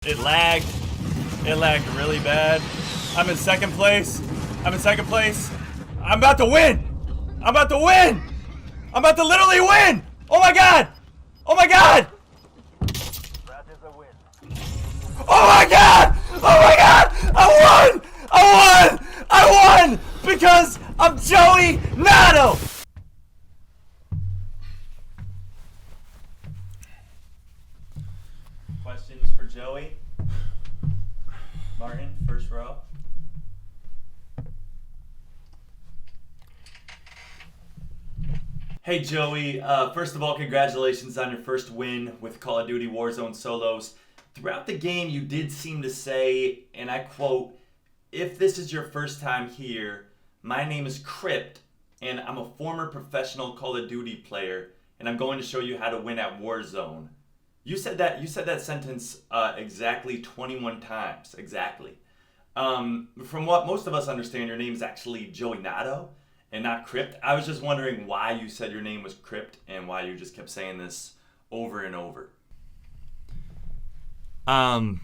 It lagged. It lagged really bad. I'm in second place. I'm about to win. I'm about to literally win. Oh my god. Oh my god. Oh my god. Oh my god. I won because I'm Joey Nato. Questions for Joey? Martin, first row. Hey Joey, first of all, congratulations on your first win with Call of Duty Warzone Solos. Throughout the game, you did seem to say, and I quote, "If this is your first time here, my name is Crypt, and I'm a former professional Call of Duty player, and I'm going to show you how to win at Warzone." You said that sentence exactly 21 times, exactly. From what most of us understand, your name is actually Joey Nato and not Crypt. I was just wondering why you said your name was Crypt and why you just kept saying this over and over. Kind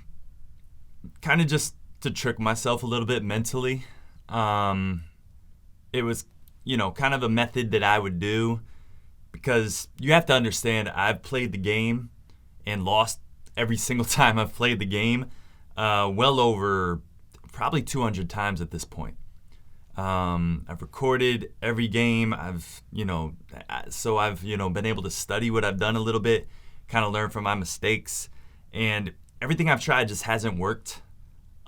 of just to trick myself a little bit mentally. It was, kind of a method that I would do because you have to understand I've played the game and lost every single time I've played the game, well over probably 200 times at this point. I've recorded every game. I've been able to study what I've done a little bit, kind of learn from my mistakes, and everything I've tried just hasn't worked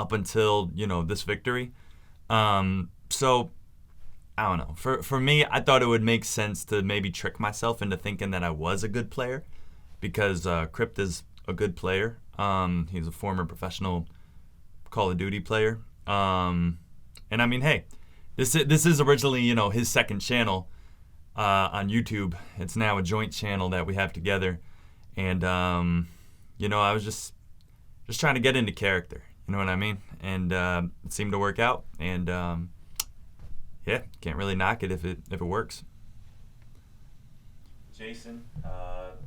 up until, this victory. So I don't know. For me, I thought it would make sense to maybe trick myself into thinking that I was a good player because Crypt is a good player. He's a former professional Call of Duty player. And I mean, hey, this is originally, his second channel on YouTube. It's now a joint channel that we have together. And, I was just trying to get into character. You know what I mean? And it seemed to work out. And, can't really knock it if it works. Jason,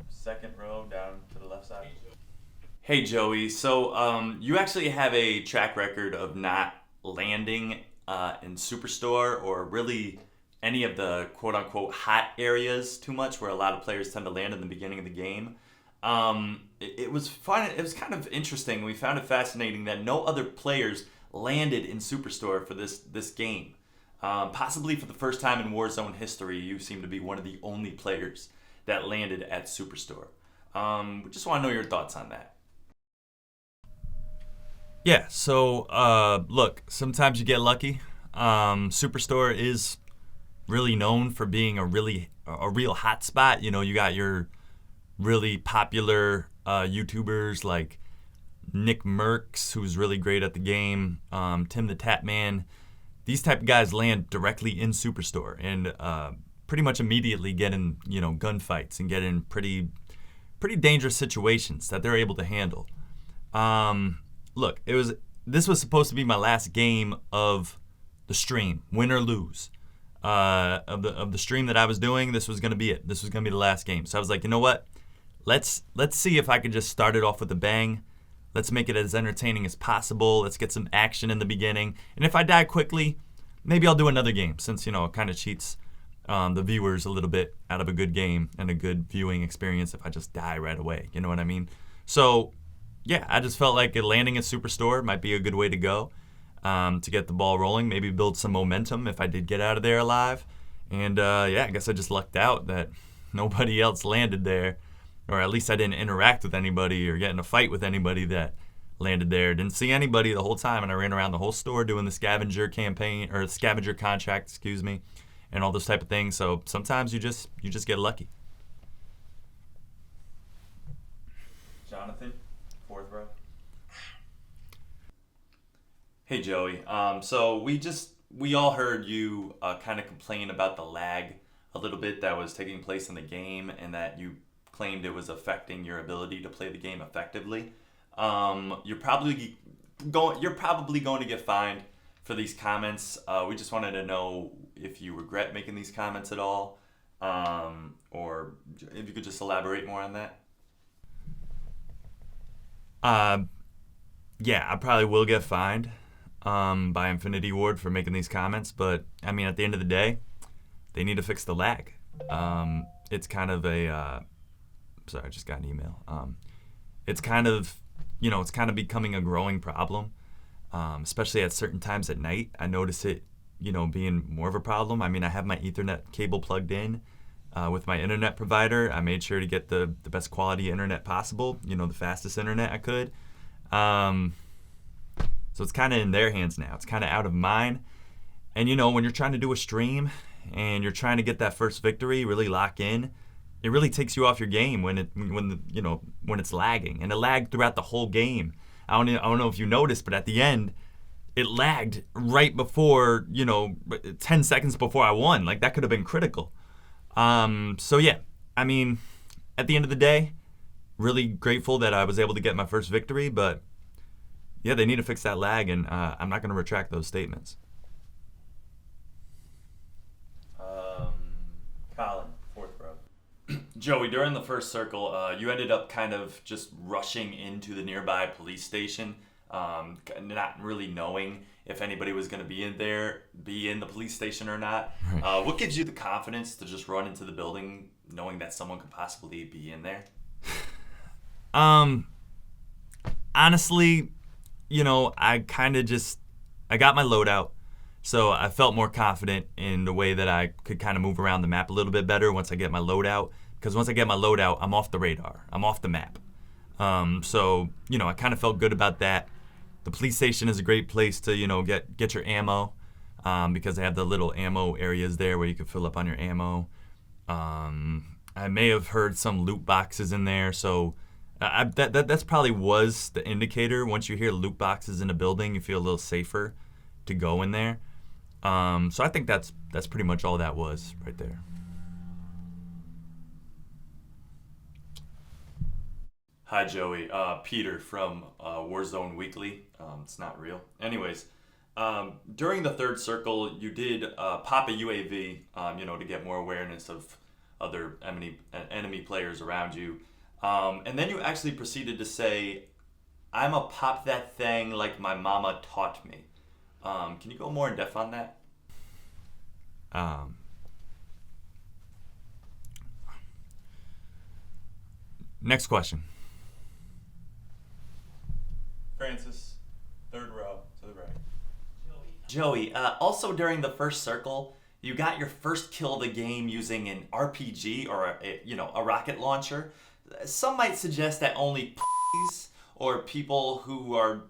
second row down to the left side. Hey Joey, so you actually have a track record of not landing in Superstore or really any of the quote-unquote hot areas too much where a lot of players tend to land in the beginning of the game. It was fun. It was kind of interesting. We found it fascinating that no other players landed in Superstore for this game. Possibly for the first time in Warzone history, you seem to be one of the only players that landed at Superstore. We just want to know your thoughts on that. Yeah, so look, sometimes you get lucky. Superstore is really known for being a real hot spot. You got your really popular YouTubers like Nick Merckx, who's really great at the game, Tim the Tap Man. These type of guys land directly in Superstore and pretty much immediately get in, gunfights and get in pretty dangerous situations that they're able to handle. Look, this was supposed to be my last game of the stream, win or lose. Of the stream that I was doing, this was gonna be it. This was gonna be the last game. So I was like, you know what? Let's see if I could just start it off with a bang. Let's make it as entertaining as possible. Let's get some action in the beginning. And if I die quickly, maybe I'll do another game since, it kind of cheats the viewers a little bit out of a good game and a good viewing experience if I just die right away. You know what I mean? So, yeah, I just felt like landing at Superstore might be a good way to go to get the ball rolling, maybe build some momentum if I did get out of there alive. And, I guess I just lucked out that nobody else landed there. Or at least I didn't interact with anybody or get in a fight with anybody that landed there. Didn't see anybody the whole time, and I ran around the whole store doing the scavenger campaign or scavenger contract, and all those type of things. So sometimes you just get lucky. Jonathan, fourth row. Hey Joey, so we all heard you kind of complain about the lag a little bit that was taking place in the game, and that you claimed it was affecting your ability to play the game effectively. You're probably going to get fined for these comments. We just wanted to know if you regret making these comments at all, or if you could just elaborate more on that. Yeah, I probably will get fined by Infinity Ward for making these comments, but I mean, at the end of the day, they need to fix the lag. It's kind of a sorry, I just got an email. It's kind of it's kind of becoming a growing problem, especially at certain times at night. I notice it, being more of a problem. I mean, I have my Ethernet cable plugged in with my internet provider. I made sure to get the best quality internet possible, the fastest internet I could. So it's kind of in their hands now. It's kind of out of mine. And when you're trying to do a stream and you're trying to get that first victory, really lock in, it really takes you off your game when it's lagging. And it lagged throughout the whole game. I don't know if you noticed, but at the end, it lagged right before, 10 seconds before I won. Like, that could have been critical. So yeah, I mean, at the end of the day, really grateful that I was able to get my first victory, but yeah, they need to fix that lag, and I'm not going to retract those statements. Colin, fourth row. Joey, during the first circle, you ended up kind of just rushing into the nearby police station, not really knowing if anybody was going to be in the police station or not. Right. What gives you the confidence to just run into the building knowing that someone could possibly be in there? Honestly, I got my loadout, so I felt more confident in the way that I could kind of move around the map a little bit better once I get my loadout. Because once I get my loadout, I'm off the radar. I'm off the map. So, I kind of felt good about that. The police station is a great place to, get your ammo, because they have the little ammo areas there where you can fill up on your ammo. I may have heard some loot boxes in there, so that's probably was the indicator. Once you hear loot boxes in a building, you feel a little safer to go in there. So I think that's pretty much all that was right there. Hi, Joey. Peter from Warzone Weekly. It's not real. Anyways, during the third circle, you did pop a UAV, to get more awareness of other enemy players around you. And then you actually proceeded to say, "I'ma pop that thing like my mama taught me." Can you go more in depth on that? Next question. Francis, third row to the right. Joey, also during the first circle, you got your first kill of the game using an RPG or a rocket launcher. Some might suggest that only p***s or people who are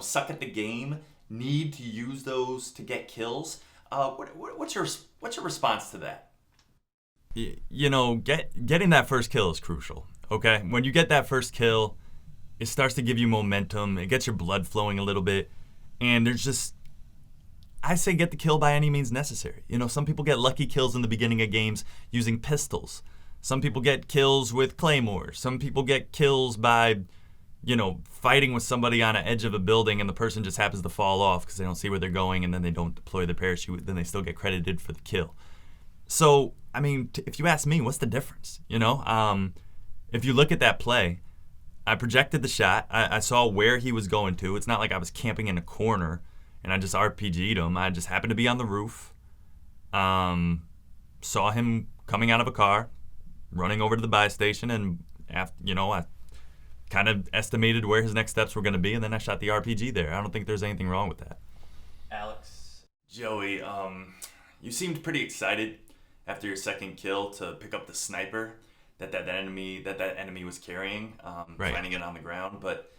suck at the game need to use those to get kills. What's your response to that? Getting that first kill is crucial. Okay, when you get that first kill, it starts to give you momentum. It gets your blood flowing a little bit, and I say get the kill by any means necessary. Some people get lucky kills in the beginning of games using pistols. Some people get kills with claymores. Some people get kills by, fighting with somebody on an edge of a building and the person just happens to fall off because they don't see where they're going, and then they don't deploy the parachute. Then they still get credited for the kill. So, I mean, if you ask me, what's the difference? If you look at that play, I projected the shot. I saw where he was going to. It's not like I was camping in a corner and I just RPG'd him. I just happened to be on the roof. Saw him coming out of a car, running over to the buy station, and I kind of estimated where his next steps were going to be, and then I shot the RPG there. I don't think there's anything wrong with that. Alex, Joey, you seemed pretty excited after your second kill to pick up the sniper that enemy was carrying, right. Finding it on the ground. But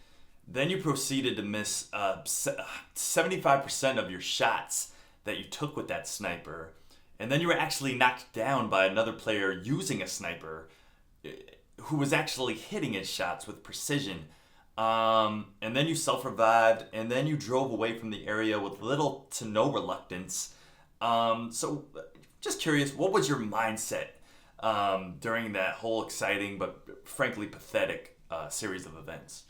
then you proceeded to miss 75% of your shots that you took with that sniper. And then you were actually knocked down by another player using a sniper who was actually hitting his shots with precision. And then you self-revived, and then you drove away from the area with little to no reluctance. So just curious, what was your mindset during that whole exciting but frankly pathetic series of events?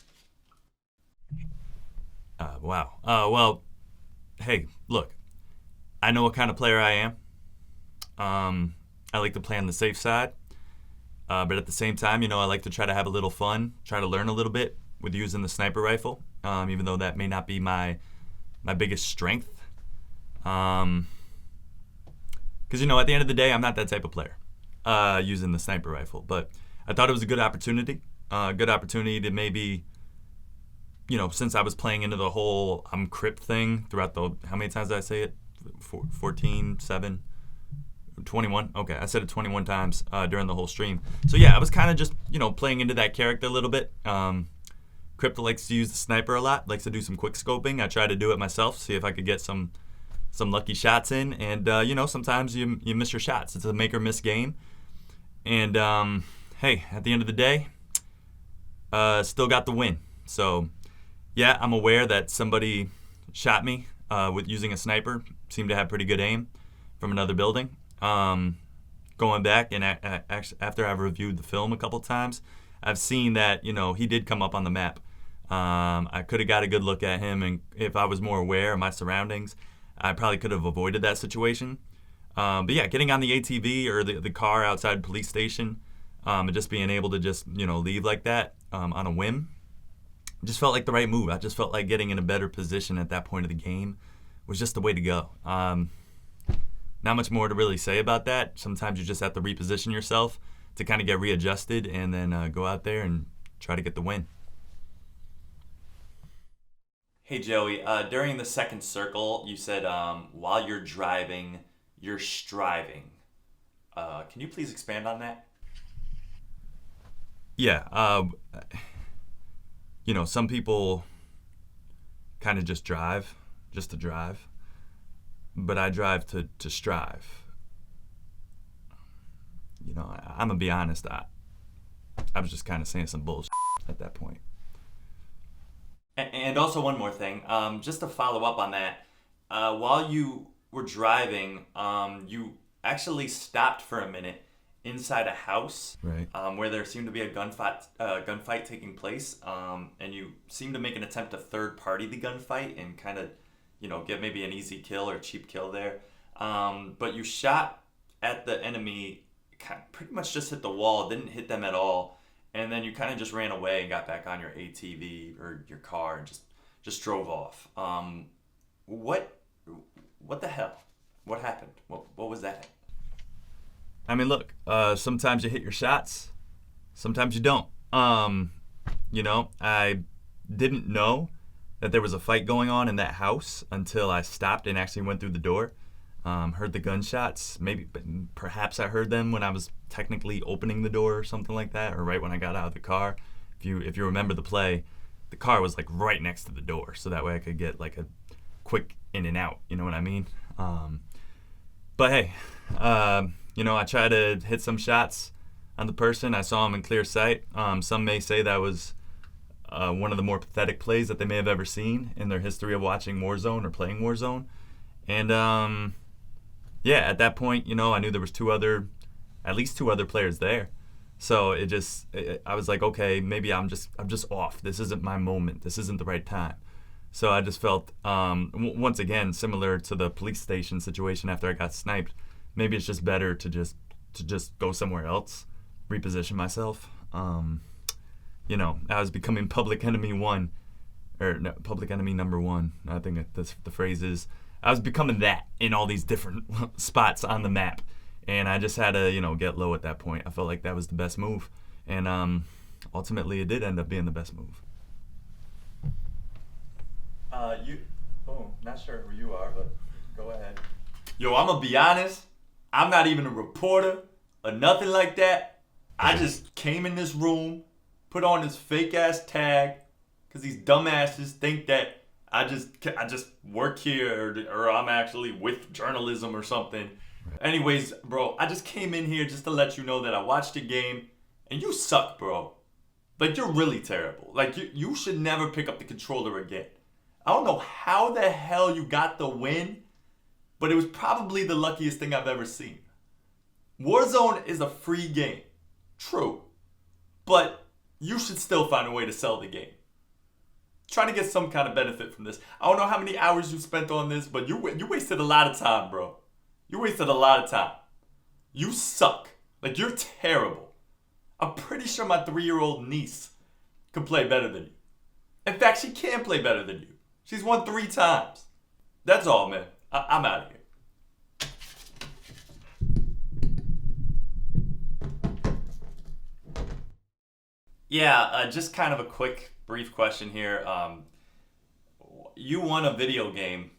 Wow. Well, hey, look, I know what kind of player I am. I like to play on the safe side, but at the same time, I like to try to have a little fun, try to learn a little bit with using the sniper rifle. even though that may not be my biggest strength. Because, at the end of the day, I'm not that type of player using the sniper rifle. But I thought it was a good opportunity. To maybe, since I was playing into the whole I'm crypt thing throughout how many times did I say it? 14, 7, 21. Okay, I said it 21 times during the whole stream. So yeah, I was kind of just, playing into that character a little bit. Crypto likes to use the sniper a lot, likes to do some quick scoping. I try to do it myself, see if I could get some lucky shots in. And, sometimes you miss your shots. It's a make or miss game. And, hey, at the end of the day, still got the win. So, yeah, I'm aware that somebody shot me with using a sniper. Seemed to have pretty good aim from another building. Going back and after I've reviewed the film a couple times, I've seen that, he did come up on the map. I could have got a good look at him, and if I was more aware of my surroundings, I probably could have avoided that situation. But yeah, getting on the ATV or the car outside police station, and just being able to just, leave like that on a whim, just felt like the right move. I just felt like getting in a better position at that point of the game was just the way to go. Not much more to really say about that. Sometimes you just have to reposition yourself to kind of get readjusted and then go out there and try to get the win. Hey Joey, during the second circle, you said while you're driving, you're striving. Can you please expand on that? Yeah, some people kind of just drive, just to drive, but I drive to strive. I'm gonna be honest, I was just kind of saying some bullshit at that point. And also one more thing, just to follow up on that, while you were driving, you actually stopped for a minute inside a house, right, where there seemed to be a gunfight taking place, and you seemed to make an attempt to third party the gunfight and kind of, get maybe an easy kill or a cheap kill there. But you shot at the enemy, pretty much just hit the wall, didn't hit them at all. And then you kind of just ran away and got back on your ATV or your car and just drove off. What the hell? What happened? What was that? I mean, look, sometimes you hit your shots, sometimes you don't. I didn't know that there was a fight going on in that house until I stopped and actually went through the door. Heard the gunshots. Perhaps I heard them when I was technically opening the door or something like that, or right when I got out of the car. If you remember the play, the car was like right next to the door, so that way I could get like a quick in and out. You know what I mean? But hey, I try to hit some shots on the person. I saw him in clear sight. Some may say that was one of the more pathetic plays that they may have ever seen in their history of watching Warzone or playing Warzone. And yeah, at that point, I knew there was at least two other players there. So I was like, okay, maybe I'm just off. This isn't my moment. This isn't the right time. So I just felt, once again, similar to the police station situation after I got sniped. Maybe it's just better to just go somewhere else, reposition myself. I was becoming public enemy one, or no, public enemy number one. I think that's the phrase is. I was becoming that in all these different spots on the map, and I just had to, get low at that point. I felt like that was the best move, and ultimately it did end up being the best move. Not sure who you are, but go ahead. Yo, I'm gonna be honest. I'm not even a reporter or nothing like that. I just came in this room, put on this fake ass tag, cause these dumbasses think that I just work here or I'm actually with journalism or something. Right. Anyways, bro, I just came in here just to let you know that I watched the game and you suck, bro. Like, you're really terrible. Like, you should never pick up the controller again. I don't know how the hell you got the win, but it was probably the luckiest thing I've ever seen. Warzone is a free game. True. But you should still find a way to sell the game. Trying to get some kind of benefit from this. I don't know how many hours you spent on this, but you wasted a lot of time, bro. You wasted a lot of time. You suck. Like, you're terrible. I'm pretty sure my 3-year-old niece could play better than you. In fact, she can play better than you. She's won 3 times. That's all, man. I'm out of here. Yeah, just kind of a quick, brief question here. You won a video game.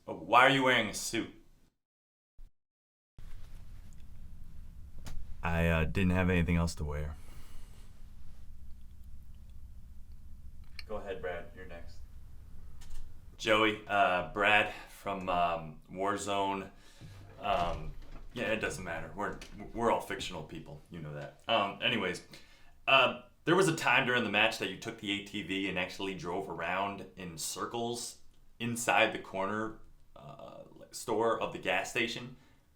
Why are you wearing a suit? I didn't have anything else to wear. Go ahead, Brad. You're next. Joey, Brad from Warzone. Yeah, it doesn't matter. We're all fictional people. You know that. Anyways, there was a time during the match that you took the ATV and actually drove around in circles inside the corner store of the gas station.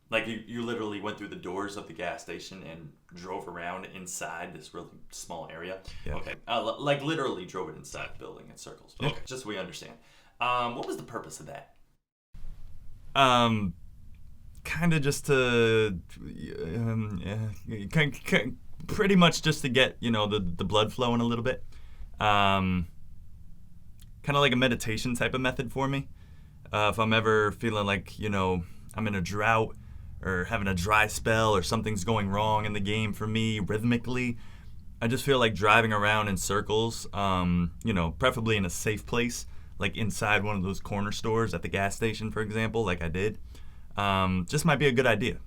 Like you literally went through the doors of the gas station and drove around inside this really small area. Yeah. Okay. Like literally drove it inside the building in circles. Okay. Just so we understand. What was the purpose of that? Kind of just to, pretty much just to get, the blood flowing a little bit. Kind of like a meditation type of method for me. If I'm ever feeling like, I'm in a drought or having a dry spell or something's going wrong in the game for me rhythmically, I just feel like driving around in circles, preferably in a safe place, like inside one of those corner stores at the gas station, for example, like I did. Just might be a good idea,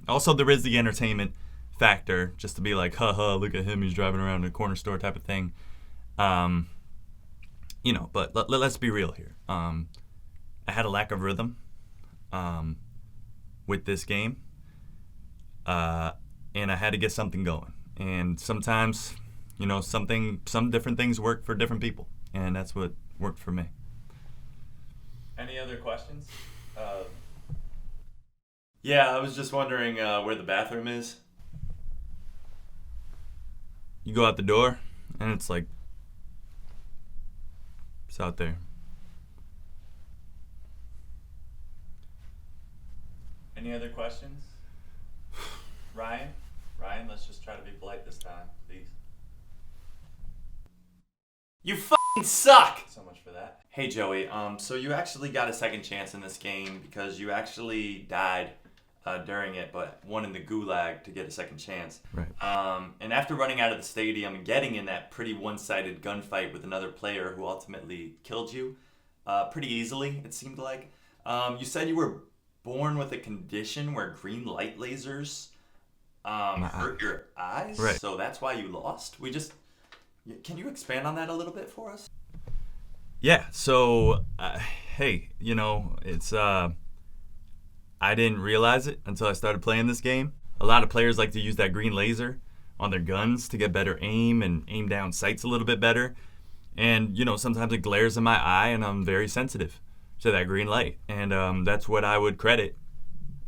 Also, there is the entertainment factor, just to be like, haha, look at him, he's driving around in a corner store type of thing. But let's be real here. I had a lack of rhythm with this game, and I had to get something going. And sometimes, some different things work for different people, and that's what worked for me. Any other questions? Yeah, I was just wondering where the bathroom is. You go out the door, and it's out there. Any other questions? Ryan, let's just try to be polite this time, please. You fucking suck! So much for that. Hey, Joey, so you actually got a second chance in this game because you actually died during it, but won in the gulag to get a second chance. Right. And after running out of the stadium and getting in that pretty one-sided gunfight with another player who ultimately killed you pretty easily, it seemed like, you said you were born with a condition where green light lasers hurt your eyes, right. So that's why you lost. Can you expand on that a little bit for us? Yeah. So, hey, it's I didn't realize it until I started playing this game. A lot of players like to use that green laser on their guns to get better aim and aim down sights a little bit better. And sometimes it glares in my eye, and I'm very sensitive to that green light, and that's what I would credit.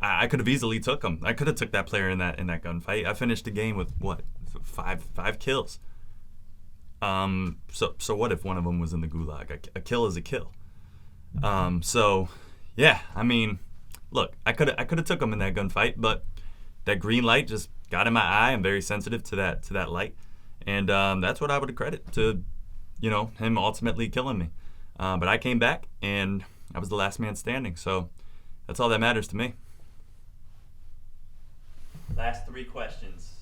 I could have easily took him. I could have took that player in that gunfight. I finished the game with what, five kills. So what if one of them was in the gulag? A kill is a kill. So yeah, I mean, look, I could have took him in that gunfight, but that green light just got in my eye. I'm very sensitive to that light, and that's what I would credit to, him ultimately killing me. But I came back, and I was the last man standing, so that's all that matters to me. Last 3 questions.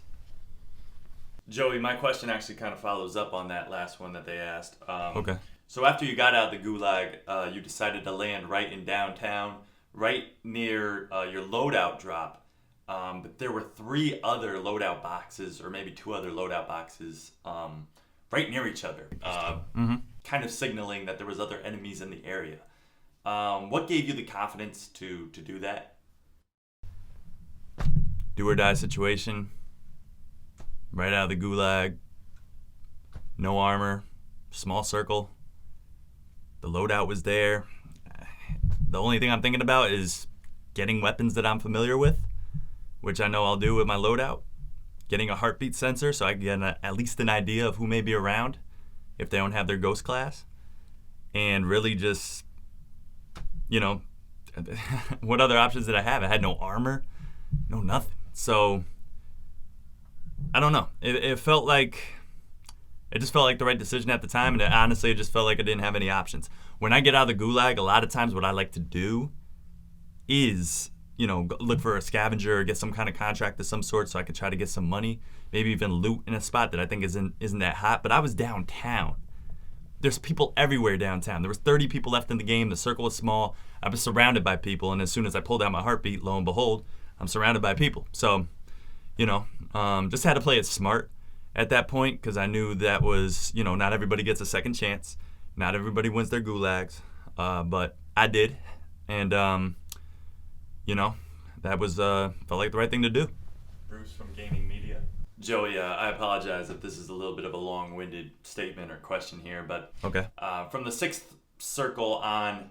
Joey, my question actually kind of follows up on that last one that they asked. Okay. So after you got out of the gulag, you decided to land right in downtown, right near your loadout drop. But there were 3 other loadout boxes, or maybe 2 other loadout boxes, right near each other, kind of signaling that there was other enemies in the area. What gave you the confidence to do that? Do or die situation. Right out of the gulag. No armor. Small circle. The loadout was there. The only thing I'm thinking about is getting weapons that I'm familiar with, which I know I'll do with my loadout. Getting a heartbeat sensor so I can get at least an idea of who may be around if they don't have their ghost class. And really just, what other options did I have? I had no armor, no nothing. So, I don't know. It felt like It just felt like the right decision at the time, and honestly, it just felt like I didn't have any options. When I get out of the gulag, a lot of times what I like to do is, look for a scavenger or get some kind of contract of some sort so I could try to get some money, maybe even loot in a spot that I think isn't that hot. But I was downtown. There's people everywhere downtown. There was 30 people left in the game. The circle was small. I was surrounded by people, and as soon as I pulled out my heartbeat, lo and behold, I'm surrounded by people. So, just had to play it smart at that point because I knew that was, not everybody gets a second chance. Not everybody wins their gulags, but I did. And, that was felt like the right thing to do. Bruce from Gaming Media. Joey, I apologize if this is a little bit of a long-winded statement or question here, but Okay. From the 6th circle on,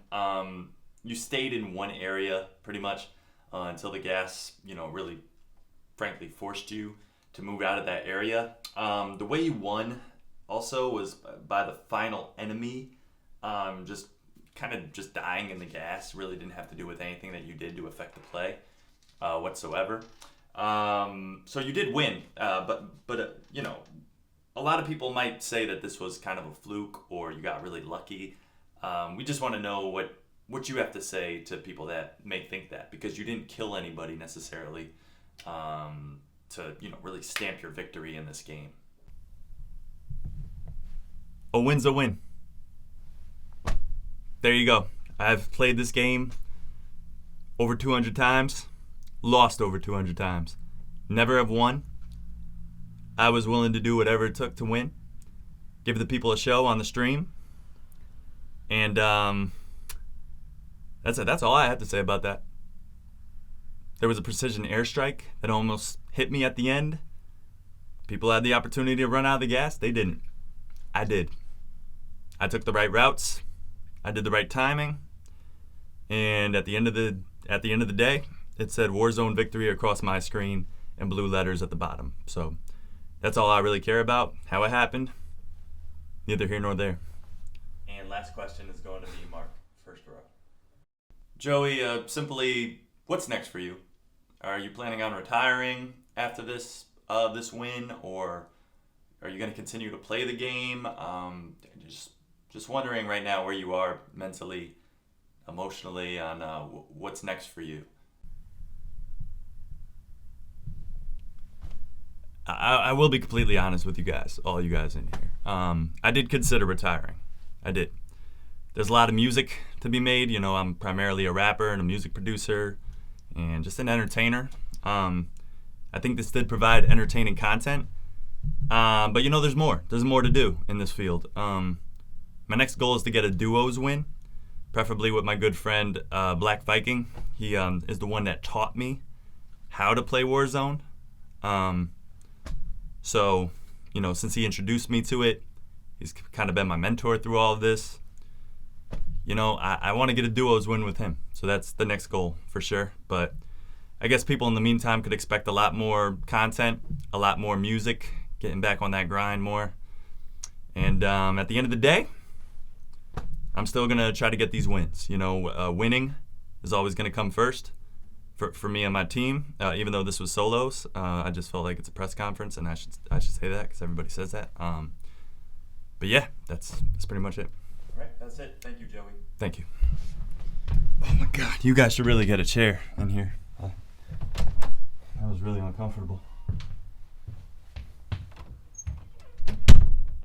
you stayed in one area pretty much until the gas, really, frankly, forced you to move out of that area. The way you won also was by the final enemy, just dying in the gas. Really didn't have to do with anything that you did to affect the play whatsoever. So you did win, but a lot of people might say that this was kind of a fluke or you got really lucky. We just want to know what you have to say to people that may think that, because you didn't kill anybody necessarily to really stamp your victory in this game. A win's a win. There you go. I've played this game over 200 times, lost over 200 times. Never have won. I was willing to do whatever it took to win. Give the people a show on the stream. And that's it. That's all I have to say about that. There was a precision airstrike that almost hit me at the end. People had the opportunity to run out of the gas. They didn't. I did. I took the right routes. I did the right timing. And at the end of the day, it said Warzone victory across my screen in blue letters at the bottom. So that's all I really care about. How it happened, neither here nor there. And last question is going to be Mark, first row. Joey, simply, what's next for you? Are you planning on retiring after this win, or are you going to continue to play the game? Just wondering right now where you are mentally, emotionally, on what's next for you. I will be completely honest with you guys, all you guys in here. I did consider retiring. I did. There's a lot of music to be made. I'm primarily a rapper and a music producer and just an entertainer. I think this did provide entertaining content. But there's more. There's more to do in this field. My next goal is to get a duos win, preferably with my good friend Black Viking. He is the one that taught me how to play Warzone. So, since he introduced me to it, he's kind of been my mentor through all of this. I want to get a duos win with him. So that's the next goal for sure. But I guess people in the meantime could expect a lot more content, a lot more music, getting back on that grind more. And at the end of the day, I'm still going to try to get these wins. Winning is always going to come first for me and my team. Even though this was solos, I just felt like it's a press conference, and I should say that because everybody says that. But yeah, that's pretty much it. All right, that's it. Thank you, Joey. Thank you. Oh my God, you guys should really get a chair in here. That was really uncomfortable.